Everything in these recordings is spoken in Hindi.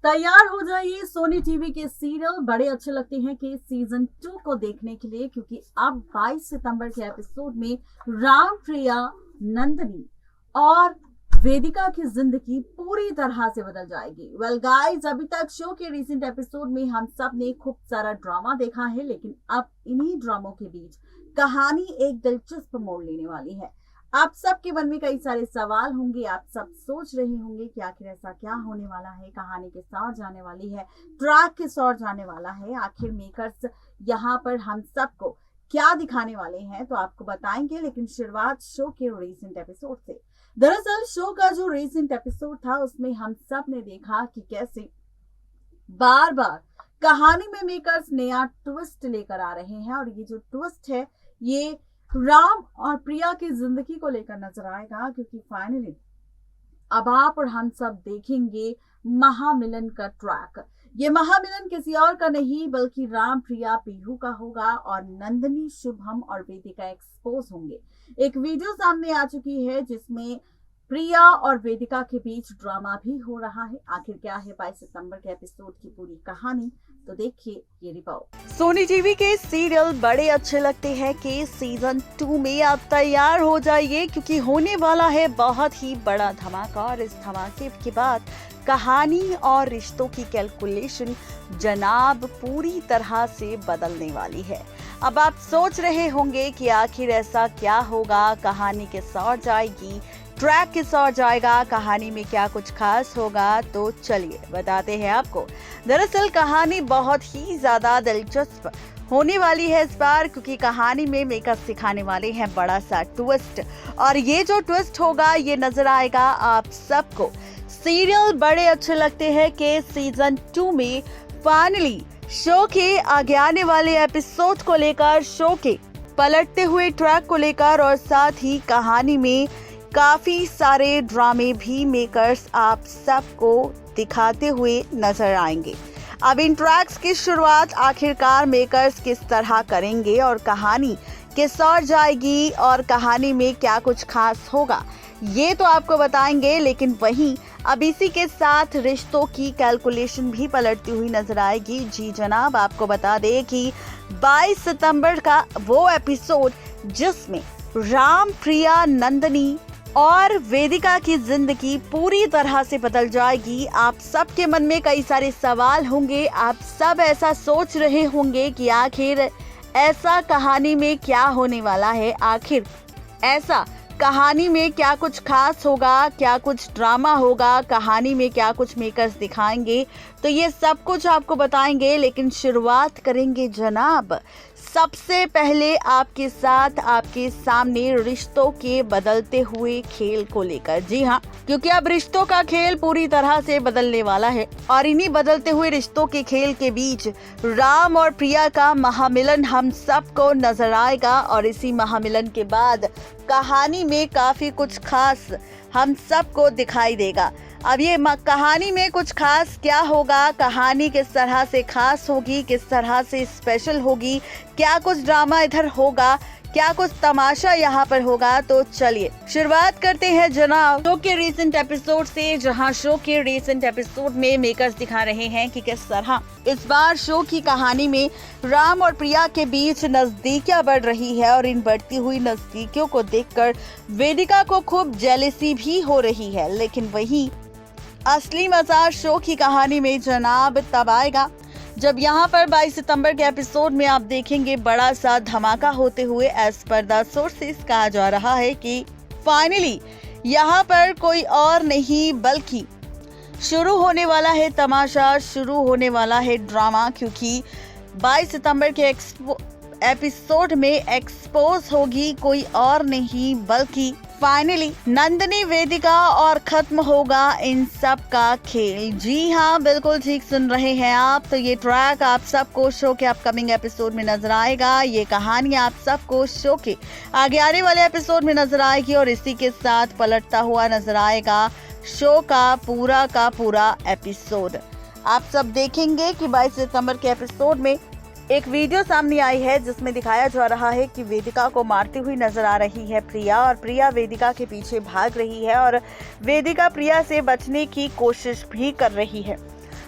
तैयार हो जाइए सोनी टीवी के सीरियल बड़े अच्छे लगते हैं कि सीजन 2 को देखने के लिए, क्योंकि अब 22 सितंबर के एपिसोड में राम, प्रिया, नंदिनी और वेदिका की जिंदगी पूरी तरह से बदल जाएगी। वेल गाइस, अभी तक शो के रिसेंट एपिसोड में हम सब ने खूब सारा ड्रामा देखा है, लेकिन अब इन्हीं ड्रामों के बीच कहानी एक दिलचस्प मोड़ लेने वाली है। आप सबके मन में कई सारे सवाल होंगे, आप सब सोच रहे होंगे कि आखिर ऐसा क्या होने वाला है, कहानी किस ओर जाने वाली है, ट्रैक किस ओर जाने वाला है, आखिर मेकर्स यहाँ पर हम सबको क्या दिखाने वाले हैं, तो आपको बताएंगे। लेकिन शुरुआत शो के रिसेंट एपिसोड से। दरअसल शो का जो रिसेंट एपिसोड था उसमें हम सब ने देखा कि कैसे बार बार कहानी में मेकर्स नया ट्विस्ट लेकर आ रहे हैं, और ये जो ट्विस्ट है ये राम और प्रिया की जिंदगी को लेकर नजर आएगा, क्योंकि फाइनली अब आप और हम सब देखेंगे महामिलन का ट्रैक। ये महामिलन किसी और का नहीं बल्कि राम, प्रिया, पीहू का होगा, और नंदिनी, शुभम और वेदिका एक्सपोज होंगे। एक वीडियो सामने आ चुकी है जिसमें प्रिया और वेदिका के बीच ड्रामा भी हो रहा है। आखिर क्या है 22 सितंबर के एपिसोड की पूरी कहानी, तो देखिए ये रिपोर्ट। सोनी टीवी के सीरियल बड़े अच्छे लगते हैं कि सीजन 2 में आप तैयार हो जाइए, क्योंकि होने वाला है बहुत ही बड़ा धमाका, और इस धमाके के बाद कहानी और रिश्तों की कैलकुलेशन जनाब पूरी तरह से बदलने वाली है। अब आप सोच रहे होंगे कि आखिर ऐसा क्या होगा, कहानी किस ओर जाएगी, ट्रैक किस ओर जाएगा, कहानी में क्या कुछ खास होगा, तो चलिए बताते हैं आपको। दरअसल कहानी बहुत ही ज्यादा दिलचस्प होने वाली है इस बार, क्योंकि कहानी में मेकर्स सिखाने वाले हैं बड़ा सा ट्विस्ट, और ये जो ट्विस्ट होगा ये नजर आएगा आप सबको। सीरियल बड़े अच्छे लगते हैं कि सीजन 2 में फाइनली शो के आगे आने वाले एपिसोड को लेकर, शो के पलटते हुए ट्रैक को लेकर, और साथ ही कहानी में काफी सारे ड्रामे भी मेकर्स आप सबको दिखाते हुए नजर आएंगे। अब इन ट्रैक्स की शुरुआत आखिरकार मेकर्स किस तरह करेंगे, और कहानी किस ओर जाएगी, और कहानी में क्या कुछ खास होगा, ये तो आपको बताएंगे। लेकिन वहीं अब इसी के साथ रिश्तों की कैलकुलेशन भी पलटती हुई नजर आएगी। जी जनाब, आपको बता दें कि 22 सितंबर का वो एपिसोड जिसमें राम, प्रिया, नंदिनी और वेदिका की जिंदगी पूरी तरह से बदल जाएगी। आप सबके मन में कई सारे सवाल होंगे, आप सब ऐसा सोच रहे होंगे कि आखिर ऐसा कहानी में क्या होने वाला है, आखिर ऐसा कहानी में क्या कुछ खास होगा, क्या कुछ ड्रामा होगा, कहानी में क्या कुछ मेकर्स दिखाएंगे, तो ये सब कुछ आपको बताएंगे। लेकिन शुरुआत करेंगे जनाब सबसे पहले आपके साथ, आपके सामने रिश्तों के बदलते हुए खेल को लेकर। जी हाँ, क्योंकि अब रिश्तों का खेल पूरी तरह से बदलने वाला है, और इन्हीं बदलते हुए रिश्तों के खेल के बीच राम और प्रिया का महामिलन हम सबको नजर आएगा, और इसी महामिलन के बाद कहानी में काफी कुछ खास हम सबको दिखाई देगा। अब ये कहानी में कुछ खास क्या होगा, कहानी किस तरह से खास होगी, किस तरह से स्पेशल होगी, क्या कुछ ड्रामा इधर होगा, क्या कुछ तमाशा यहाँ पर होगा, तो चलिए शुरुआत करते हैं जनाब शो के रिसेंट एपिसोड से, जहाँ शो के रिसेंट एपिसोड में मेकर्स दिखा रहे हैं कि किस तरह इस बार शो की कहानी में राम और प्रिया के बीच नजदीकियां बढ़ रही है, और इन बढ़ती हुई नजदीकियों को देखकर वेदिका को खूब जेलसी भी हो रही है। लेकिन वही असली मजा शो की कहानी में जनाब तब आएगा जब यहाँ पर 22 सितंबर के एपिसोड में आप देखेंगे बड़ा सा धमाका होते हुए। एज पर द सोर्सेस कहा जा रहा है कि फाइनली यहाँ पर कोई और नहीं बल्कि शुरू होने वाला है तमाशा, शुरू होने वाला है ड्रामा, क्योंकि 22 सितंबर के एपिसोड में एक्सपोज होगी कोई और नहीं बल्कि फाइनली नंदिनी, वेदिका, और खत्म होगा इन सब का खेल। जी हाँ, बिल्कुल ठीक सुन रहे हैं आप। तो ये ट्रैक आप सबको शो के अपकमिंग एपिसोड में नजर आएगा, ये कहानी आप सबको शो के आगे आने वाले एपिसोड में नजर आएगी, और इसी के साथ पलटता हुआ नजर आएगा शो का पूरा एपिसोड। आप सब देखेंगे कि 22 सितंबर के एपिसोड में एक वीडियो सामने आई है जिसमें दिखाया जा रहा है कि वेदिका को मारती हुई नजर आ रही है प्रिया, और प्रिया वेदिका के पीछे भाग रही है, और वेदिका प्रिया से बचने की कोशिश भी कर रही है।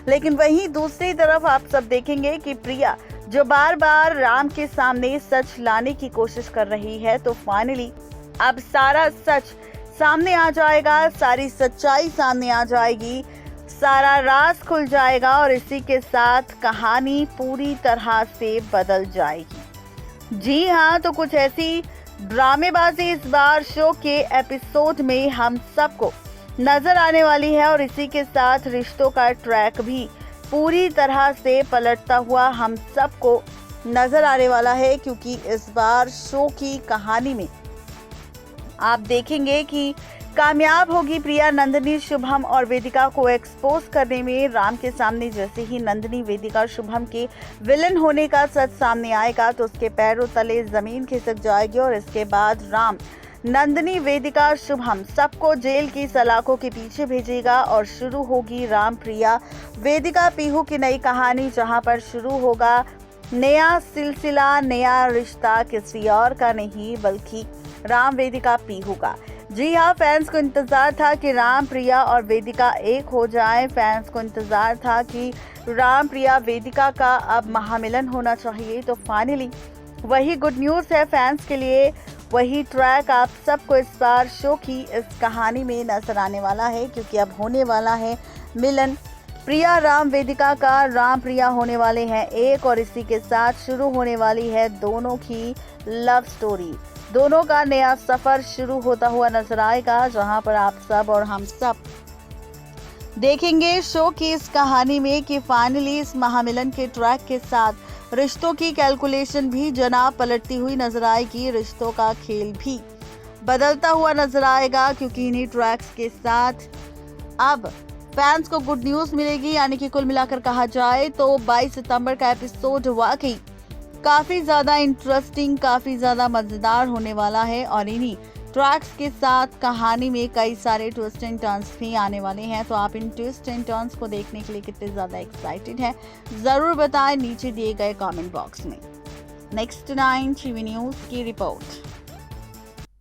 लेकिन वहीं दूसरी तरफ आप सब देखेंगे कि प्रिया जो बार बार राम के सामने सच लाने की कोशिश कर रही है, तो फाइनली अब सारा सच सामने आ जाएगा, सारी सच्चाई सामने आ जाएगी, सारा राज खुल जाएगा और इसी के साथ कहानी पूरी तरह से बदल जाएगी। जी हाँ, तो कुछ ऐसी ड्रामेबाजी इस बार शो के एपिसोड में हम सबको नजर आने वाली है और इसी के साथ रिश्तों का ट्रैक भी पूरी तरह से पलटता हुआ हम सबको नजर आने वाला है, क्योंकि इस बार शो की कहानी में आप देखेंगे कि कामयाब होगी प्रिया नंदिनी शुभम और वेदिका को एक्सपोज करने में। राम के सामने जैसे ही नंदिनी वेदिका शुभम के विलन होने का सच सामने आएगा तो उसके पैरों तले जमीन खिसक जाएगी और इसके बाद राम नंदिनी वेदिका शुभम सबको जेल की सलाखों के पीछे भेजेगा और शुरू होगी राम प्रिया वेदिका पीहू की नई कहानी, जहां पर शुरू होगा नया सिलसिला, नया रिश्ता किसी और का नहीं बल्कि राम वेदिका पीहू का। जी हाँ, फैंस को इंतजार था कि राम प्रिया और वेदिका एक हो जाएं। फैंस को इंतजार था कि राम प्रिया वेदिका का अब महामिलन होना चाहिए, तो फाइनली वही गुड न्यूज़ है फैंस के लिए। वही ट्रैक आप सबको इस बार शो की इस कहानी में नजर आने वाला है, क्योंकि अब होने वाला है मिलन प्रिया राम वेदिका का। राम प्रिया होने वाले हैं एक और इसी के साथ शुरू होने वाली है दोनों की लव स्टोरी। दोनों का नया सफर शुरू होता हुआ नजर आएगा, जहां पर आप सब और हम सब देखेंगे शो की इस कहानी में कि फाइनली इस महामिलन के ट्रैक के साथ रिश्तों की कैलकुलेशन भी जनाब पलटती हुई नजर आएगी, रिश्तों का खेल भी बदलता हुआ नजर आएगा, क्योंकि इन्हीं ट्रैक्स के साथ अब फैंस को गुड न्यूज मिलेगी। यानी कि कुल मिलाकर कहा जाए तो 22 सितंबर का एपिसोड वाकई काफी ज्यादा इंटरेस्टिंग, काफी ज्यादा मजेदार होने वाला है और इन्हीं ट्रैक्स के साथ कहानी में कई सारे ट्विस्ट एंड टर्न्स भी आने वाले हैं। तो आप इन ट्विस्ट एंड टर्न्स को देखने के लिए कितने ज्यादा एक्साइटेड हैं, जरूर बताएं नीचे दिए गए कमेंट बॉक्स में। नेक्स्ट 9 टीवी न्यूज की रिपोर्ट।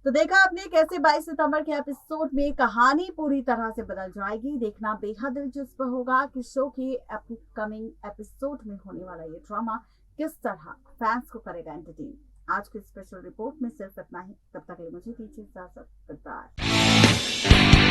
तो देखा आपने कैसे 22 सितंबर के एपिसोड में कहानी पूरी तरह से बदल जाएगी। देखना बेहद दिलचस्प होगा कि शो के अपकमिंग एपिसोड में होने वाला ये ड्रामा किस तरह फैंस को करेगा एंटरटेन। आज की स्पेशल रिपोर्ट में सिर्फ इतना ही। तब तक के लिए मुझे दीजिए इजाजत। Good bye.